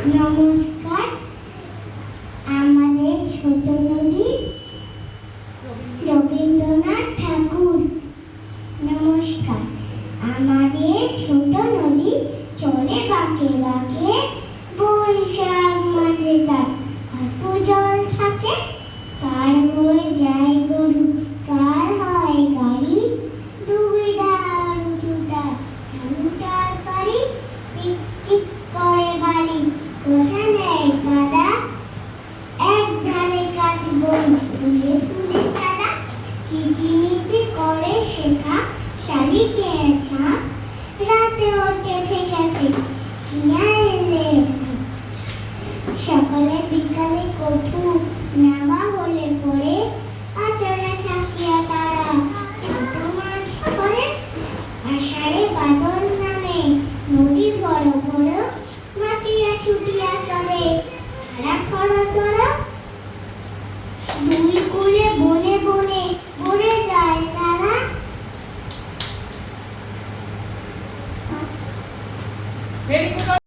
নমস্কার। আমাদের ছোট নদী রবীন্দ্রনাথ ঠাকুর। নমস্কার। আমাদের ছোট নদী চলে বাঁকে বাঁকে, বৈশাখ মাসে তার অল্প জল থাকে। কার হয়ে যায় গরু, কার হয় গাড়ি, ডুবিদার উঁচুটার ঢালুটার পারি, চিক চিক করে বাড়ি, কোথা নেই কাদা, এক ধারে গাছ বন তুলে তুলে চারা, কিচিমিচি করে শেখা শালিকে ছাপ, রাতে ওঠে থেকে কিনা এলে সকালে বিকালে কঠু নামা হলে পরে আচরে থাকিয়া তারা ছোট মাছ করে। আষাঢ়ে বাদল নামে নদী বড় বড়, মাটিয়া ছুটিয়া চলে তারা খরা তরা। দুই কূলে বনে বনে ভরে যায় সারা। Very good.